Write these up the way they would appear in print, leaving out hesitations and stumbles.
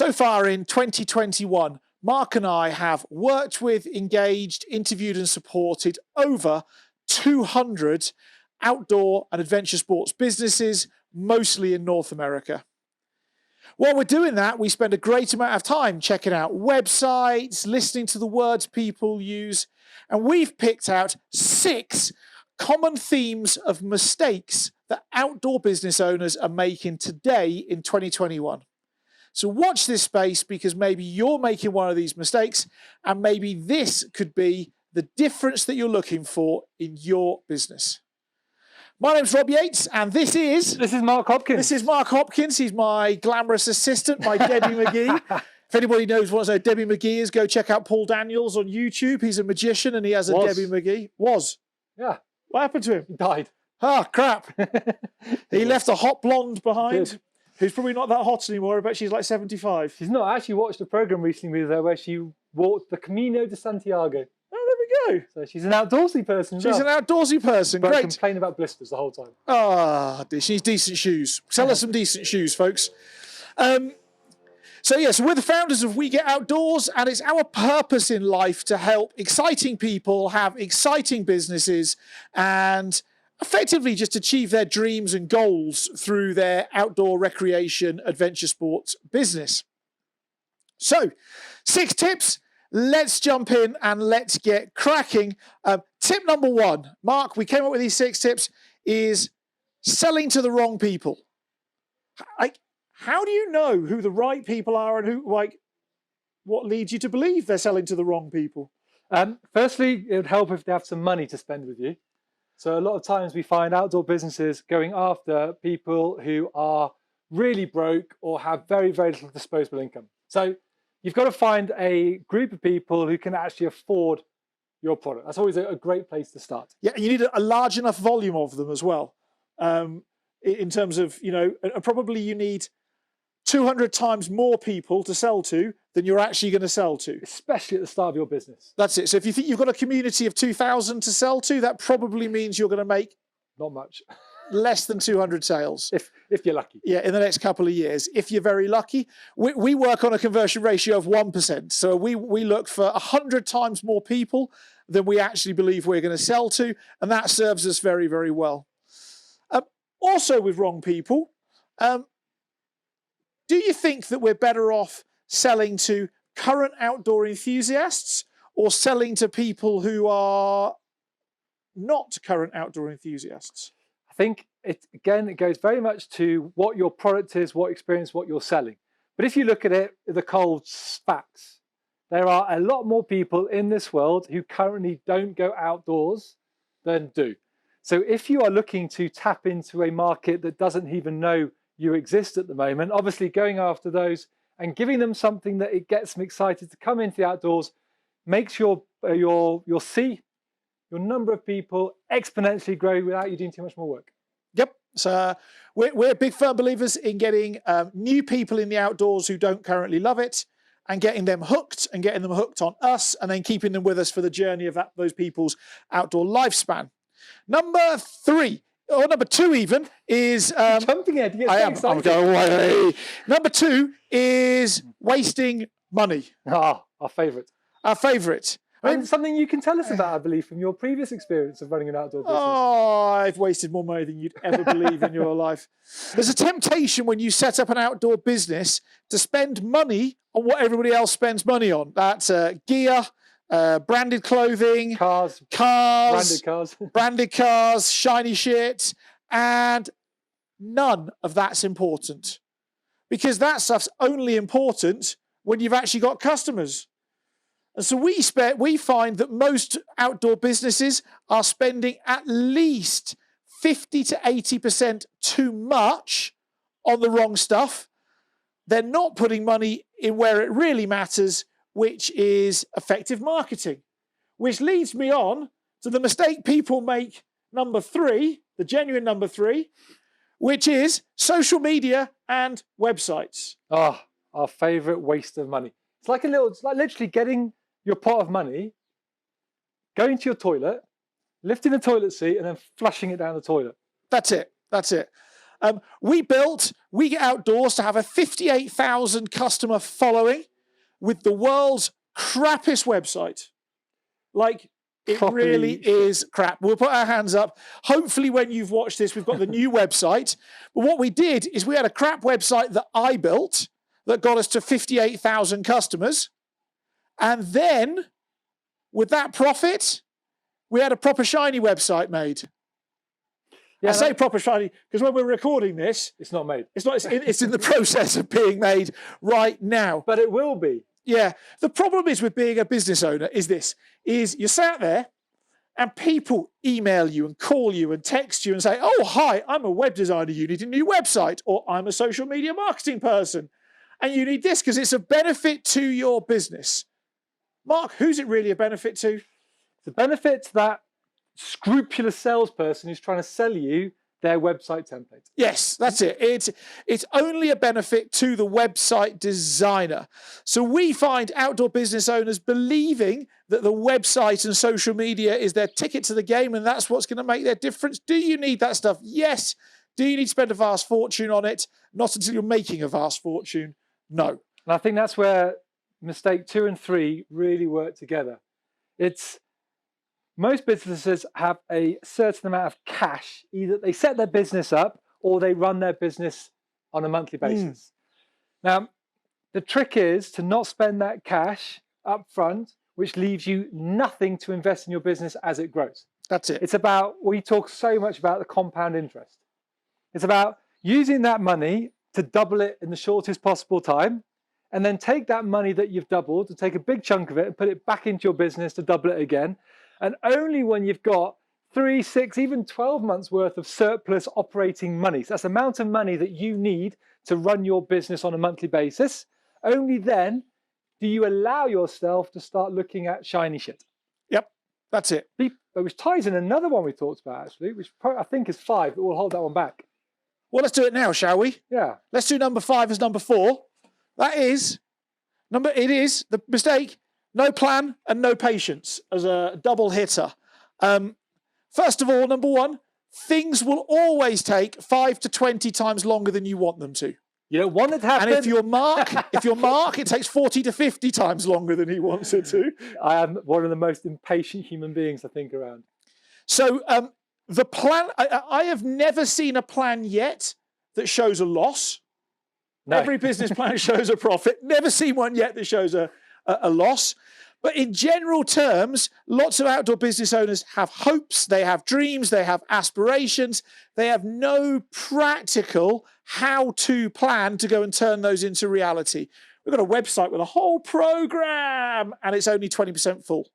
So far in 2021, Mark and I have worked with, engaged, interviewed and supported over 200 outdoor and adventure sports businesses, mostly in North America. While we're doing that, we spend a great amount of time checking out websites, listening to the words people use, and we've picked out 6 common themes of mistakes that outdoor business owners are making today in 2021. So watch this space, because maybe you're making one of these mistakes, and maybe this could be the difference that you're looking for in your business. My name's Rob Yates, and this is Mark Hopkins. This is Mark Hopkins. He's my glamorous assistant, my Debbie McGee. If anybody knows what Debbie McGee is, go check out Paul Daniels on YouTube. He's a magician and he has a Debbie McGee. Yeah. What happened to him? He died. Ah, crap. He left a hot blonde behind, who's probably not that hot anymore. I bet she's like 75. She's not. I actually watched a program recently with her where she walked the Camino de Santiago. Oh, there we go. So she's an outdoorsy person. She's an outdoorsy person. But Great. complain about blisters the whole time. Ah, she needs decent shoes. Sell her some decent shoes, folks. So we're the founders of We Get Outdoors, and it's our purpose in life to help exciting people have exciting businesses and effectively just achieve their dreams and goals through their outdoor recreation, adventure sports business. So, 6 tips. Let's jump in and let's get cracking. Tip number 1, Mark, we came up with these 6 tips, is selling to the wrong people. How do you know who the right people are and what leads you to believe they're selling to the wrong people? Firstly, it would help if they have some money to spend with you. So a lot of times we find outdoor businesses going after people who are really broke or have very, very little disposable income. So you've got to find a group of people who can actually afford your product. That's always a great place to start. Yeah, and you need a large enough volume of them as well. In terms of, probably you need 200 times more people to sell to than you're actually going to sell to. Especially at the start of your business. That's it. So if you think you've got a community of 2,000 to sell to, that probably means you're going to make not much. Less than 200 sales. If you're lucky. Yeah, in the next couple of years. If you're very lucky. We work on a conversion ratio of 1%. So we look for 100 times more people than we actually believe we're going to sell to. And that serves us very, very well. Also with wrong people, do you think that we're better off selling to current outdoor enthusiasts or selling to people who are not current outdoor enthusiasts? I think it goes very much to what your product is, what experience, what you're selling. But if you look at it, the cold facts, there are a lot more people in this world who currently don't go outdoors than do. So if you are looking to tap into a market that doesn't even know you exist at the moment, obviously going after those and giving them something that it gets them excited to come into the outdoors makes your number of people exponentially grow without you doing too much more work. Yep. So we're big firm believers in getting new people in the outdoors who don't currently love it and getting them hooked on us and then keeping them with us for the journey of those people's outdoor lifespan. Number 3, or number 2 even, is... jumping ahead, you get so excited. I'm going away. Number 2 is wasting money. Ah, our favourite. Our favourite. And something you can tell us about, I believe, from your previous experience of running an outdoor business. Oh, I've wasted more money than you'd ever believe in your life. There's a temptation when you set up an outdoor business to spend money on what everybody else spends money on. That's gear, branded clothing, cars, branded cars, shiny shit, and none of that's important. Because that stuff's only important when you've actually got customers. And so we find that most outdoor businesses are spending at least 50 to 80% too much on the wrong stuff. They're not putting money in where it really matters, which is effective marketing. Which leads me on to the mistake people make, number 3, the genuine number 3, which is social media and websites. Oh, our favourite waste of money. It's like literally getting your pot of money, going to your toilet, lifting the toilet seat and then flushing it down the toilet. That's it. We get outdoors to have a 58,000 customer following with the world's crappiest website. Like, it Properly really is crap. We'll put our hands up. Hopefully when you've watched this, we've got the new website. But what we did is we had a crap website that I built that got us to 58,000 customers. And then, with that profit, we had a proper shiny website made. Yeah, I say proper shiny because when we're recording this, it's not made. It's in the process of being made right now. But it will be. Yeah. The problem is with being a business owner is you're sat there and people email you and call you and text you and say, oh, hi, I'm a web designer. You need a new website. Or I'm a social media marketing person. And you need this because it's a benefit to your business. Mark, who's it really a benefit to? It's a benefit to that scrupulous salesperson who's trying to sell you their website template. Yes, that's it. It's only a benefit to the website designer. So we find outdoor business owners believing that the website and social media is their ticket to the game and that's what's going to make their difference. Do you need that stuff? Yes. Do you need to spend a vast fortune on it? Not until you're making a vast fortune. No. And I think that's where mistake 2 and 3 really work together. Most businesses have a certain amount of cash. Either they set their business up or they run their business on a monthly basis. Now, the trick is to not spend that cash up front, which leaves you nothing to invest in your business as it grows. That's it. It's about, we talk so much about the compound interest. It's about using that money to double it in the shortest possible time, and then take that money that you've doubled and take a big chunk of it and put it back into your business to double it again. And only when you've got 3, 6, even 12 months worth of surplus operating money, so that's the amount of money that you need to run your business on a monthly basis, only then do you allow yourself to start looking at shiny shit. Yep, that's it. Which ties in another one we talked about, actually, which I think is 5, but we'll hold that one back. Well, let's do it now, shall we? Yeah. Let's do number 5 as number 4. It is the mistake. No plan and no patience as a double hitter. First of all, number 1, things will always take 5 to 20 times longer than you want them to. You don't want it to happen. And if you're Mark, it takes 40 to 50 times longer than he wants it to. I am one of the most impatient human beings I think around. So the plan, I have never seen a plan yet that shows a loss. No. Every business plan shows a profit. Never seen one yet that shows a loss. But in general terms, lots of outdoor business owners have hopes, they have dreams, they have aspirations. They have no practical how-to plan to go and turn those into reality. We've got a website with a whole program and it's only 20% full.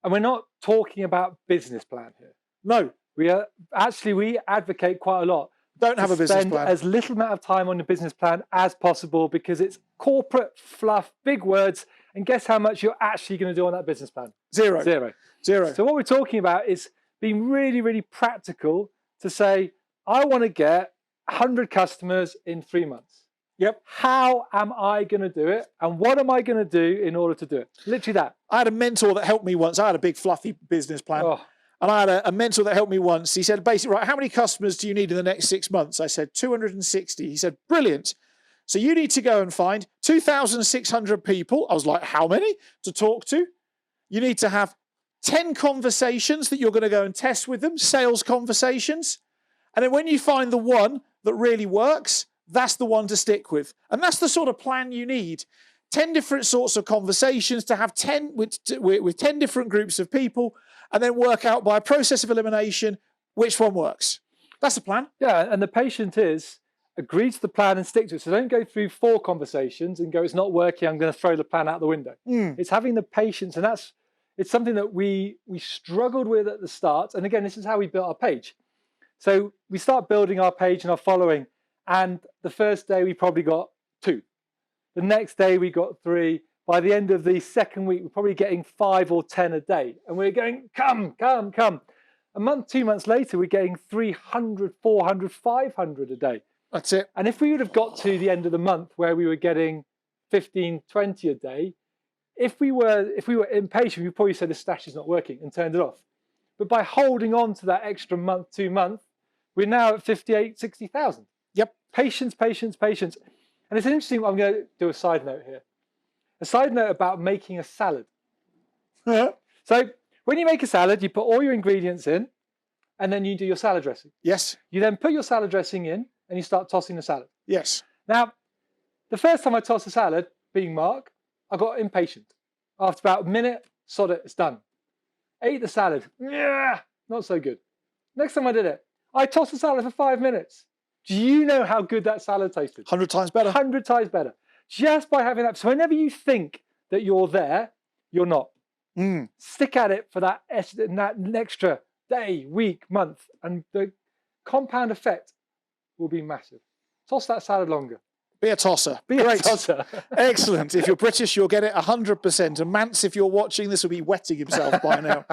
And we're not talking about business plan here. No. We advocate quite a lot. Don't have a business plan. Spend as little amount of time on your business plan as possible because it's corporate fluff, big words, and guess how much you're actually going to do on that business plan? Zero. So what we're talking about is being really, really practical to say, I want to get 100 customers in 3 months. Yep. How am I going to do it? And what am I going to do in order to do it? Literally that. I had a mentor that helped me once. I had a big fluffy business plan. Oh. And I had a mentor that helped me once. He said, basically, right, how many customers do you need in the next 6 months? I said, 260. He said, brilliant. So you need to go and find 2,600 people. I was like, how many to talk to? You need to have 10 conversations that you're going to go and test with them, sales conversations. And then when you find the one that really works, that's the one to stick with. And that's the sort of plan you need. 10 different sorts of conversations to have 10 with 10 different groups of people, and then work out by a process of elimination which one works. That's the plan. Yeah, and the patient is agree to the plan and stick to it. So don't go through 4 conversations and go, it's not working, I'm going to throw the plan out the window. It's having the patience, and it's something that we struggled with at the start. And again, this is how we built our page. So we start building our page and our following, and the first day we probably got 2. The next day we got 3. By the end of the second week, we're probably getting 5 or 10 a day. And we're going, come. A month, 2 months later, we're getting 300, 400, 500 a day. That's it. And if we would have got to the end of the month where we were getting 15, 20 a day, if we were impatient, we'd probably say the stash is not working and turned it off. But by holding on to that extra month, 2 months, we're now at 58, 60,000. Patience, patience, patience. And it's interesting, I'm going to do a side note here. A side note about making a salad. So when you make a salad, you put all your ingredients in, and then you do your salad dressing. Yes. You then put your salad dressing in, and you start tossing the salad. Yes. Now, the first time I tossed the salad, being Mark, I got impatient. After about a minute, sod it, it's done. Ate the salad. Yeah, not so good. Next time I did it, I tossed the salad for 5 minutes. Do you know how good that salad tasted? 100 times better. 100 times better. Just by having that. So whenever you think that you're there, you're not. Stick at it for that extra day, week, month, and the compound effect will be massive. Toss that salad longer. Be a tosser. Be Great. a tosser. Excellent. If you're British, you'll get it 100%. And Mance, if you're watching, this will be wetting himself by now.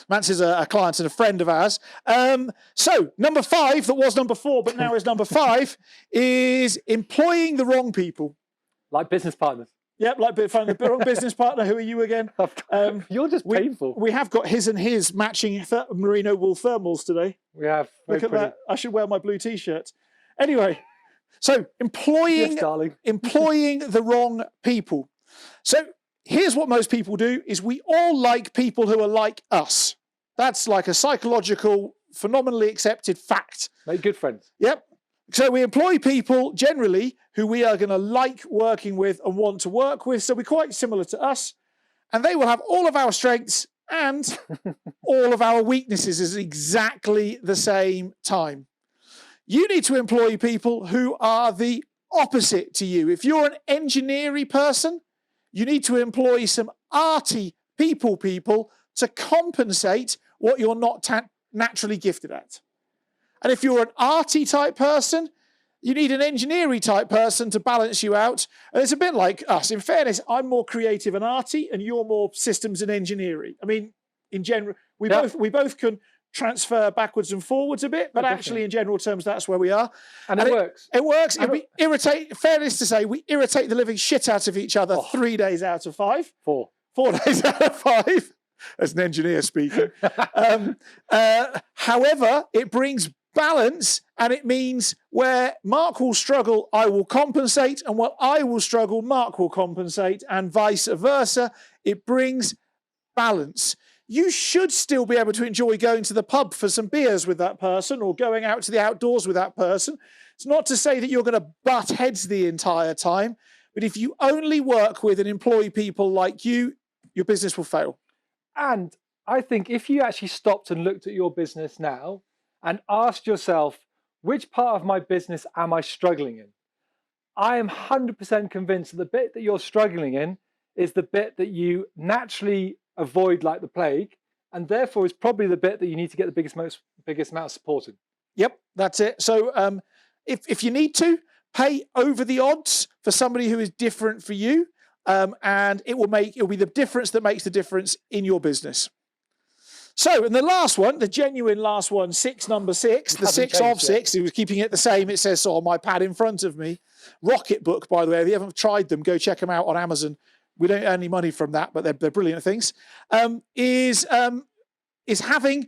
Mance is a client and a friend of ours. So number 5, that was number 4, but now is number 5, is employing the wrong people. Like business partners. Yep, like the wrong business partner. Who are you again? You're just painful. We have got his and his matching merino wool thermals today. We have. Look at that. I should wear my blue t-shirt. Anyway, so employing the wrong people. So here's what most people do is we all like people who are like us. That's like a psychological, phenomenally accepted fact. Make good friends. Yep. So we employ people generally who we are going to like working with and want to work with. So we're quite similar to us. And they will have all of our strengths and all of our weaknesses at exactly the same time. You need to employ people who are the opposite to you. If you're an engineering person, you need to employ some arty people to compensate what you're not naturally gifted at. And if you're an arty type person, you need an engineering type person to balance you out. And it's a bit like us. In fairness, I'm more creative and arty, and you're more systems and engineering. I mean, in general, we both can transfer backwards and forwards a bit, but actually, in general terms, that's where we are. And it works. It works. We irritate. Fairness to say, we irritate the living shit out of each other 3 days out of 5. 4 days out of 5. As an engineer speaking. However, it brings balance, and it means where Mark will struggle, I will compensate, and while I will struggle, Mark will compensate, and vice versa. It brings balance. You should still be able to enjoy going to the pub for some beers with that person or going out to the outdoors with that person. It's not to say that you're going to butt heads the entire time, but if you only work with and employ people like you, your business will fail. And I think if you actually stopped and looked at your business now and asked yourself, which part of my business am I struggling in? I am 100% convinced that the bit that you're struggling in is the bit that you naturally avoid like the plague, and therefore is probably the bit that you need to get the biggest amount of support in. Yep, that's it. So if you need to, pay over the odds for somebody who is different for you, and it will be the difference that makes the difference in your business. So, and the last one, the genuine last one, number 6, the 6 of 6, he was keeping it the same. It says so on my pad in front of me. Rocket Book, by the way, if you haven't tried them, go check them out on Amazon. We don't earn any money from that, but they're brilliant things. Is having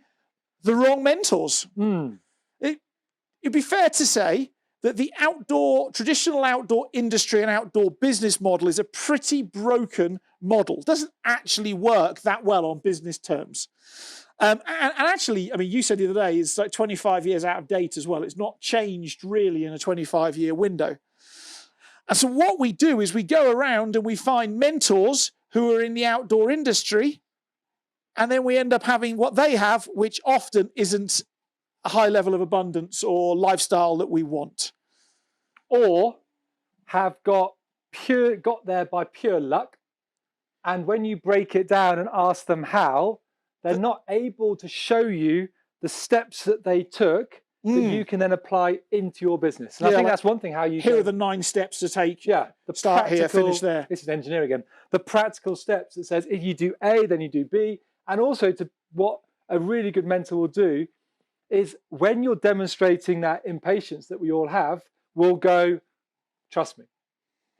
the wrong mentors. It'd be fair to say that the traditional outdoor industry and outdoor business model is a pretty broken model. It doesn't actually work that well on business terms. And actually, I mean, you said the other day, it's like 25 years out of date as well. It's not changed really in a 25-year window. And so what we do is we go around and we find mentors who are in the outdoor industry, and then we end up having what they have, which often isn't a high level of abundance or lifestyle that we want. Or have got there by pure luck, and when you break it down and ask them how, they're not able to show you the steps that they took that you can then apply into your business. And I think that's one thing how you Here are the 9 steps to take. Yeah. Start here, finish there. This is engineering again. The practical steps that says if you do A, then you do B. And also to what a really good mentor will do is when you're demonstrating that impatience that we all have, we'll go, trust me.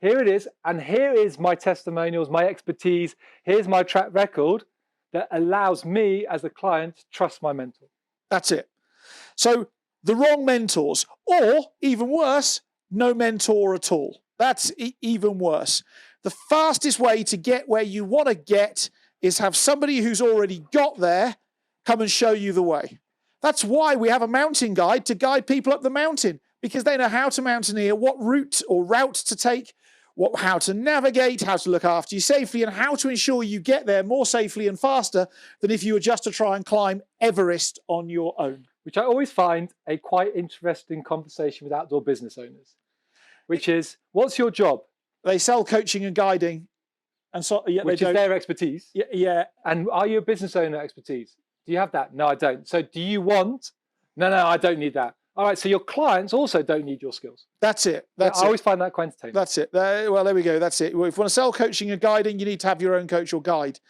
Here it is. And here is my testimonials, my expertise. Here's my track record that allows me as a client to trust my mentor. That's it. So the wrong mentors, or even worse, no mentor at all. That's even worse. The fastest way to get where you want to get is have somebody who's already got there come and show you the way. That's why we have a mountain guide to guide people up the mountain, because they know how to mountaineer, what route to take, how to navigate, how to look after you safely, and how to ensure you get there more safely and faster than if you were just to try and climb Everest on your own. Which I always find a quite interesting conversation with outdoor business owners, which is, what's your job? They sell coaching and guiding, and so which is their expertise. Yeah. And are you a business owner expertise? Do you have that? No, I don't. So do you want? No, I don't need that. All right, so your clients also don't need your skills. That's it. I always find that quite entertaining. That's it. Well, there we go. That's it. Well, if you want to sell coaching and guiding, you need to have your own coach or guide.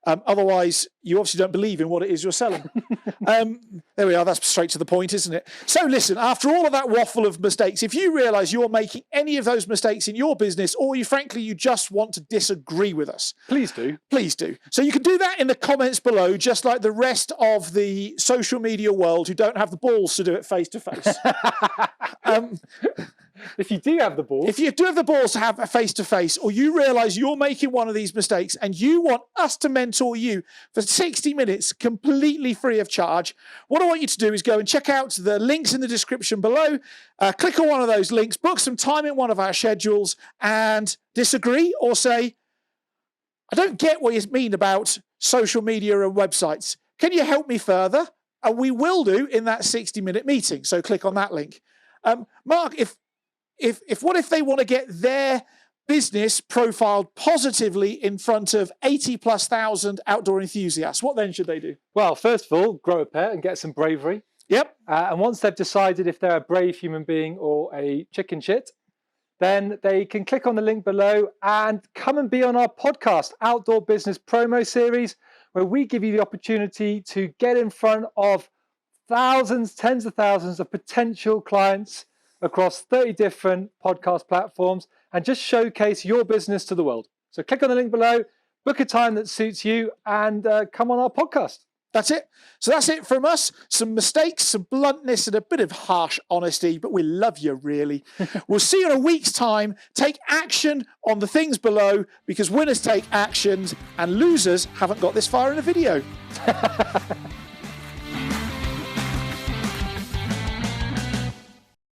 Otherwise, you obviously don't believe in what it is you're selling. There we are. That's straight to the point, isn't it? So listen, after all of that waffle of mistakes, if you realise you're making any of those mistakes in your business, or you just want to disagree with us, please do. Please do. So you can do that in the comments below, just like the rest of the social media world who don't have the balls to do it face to face. If you do have the balls. If you do have the balls to have a face-to-face, or you realise you're making one of these mistakes and you want us to mentor you for 60 minutes completely free of charge, what I want you to do is go and check out the links in the description below, click on one of those links, book some time in one of our schedules, and disagree or say, I don't get what you mean about social media and websites. Can you help me further? And we will do in that 60-minute meeting. So click on that link. Mark, what if they want to get their business profiled positively in front of 80,000+ outdoor enthusiasts? What then should they do? Well, first of all, grow a pair and get some bravery. Yep. And once they've decided if they're a brave human being or a chicken shit, then they can click on the link below and come and be on our podcast, Outdoor Business Promo Series, where we give you the opportunity to get in front of thousands, tens of thousands of potential clients across 30 different podcast platforms and just showcase your business to the world. So click on the link below, book a time that suits you, and come on our podcast. That's it. So that's it from us. Some mistakes, some bluntness, and a bit of harsh honesty, but we love you, really. We'll see you in a week's time. Take action on the things below, because winners take actions and losers haven't got this far in a video.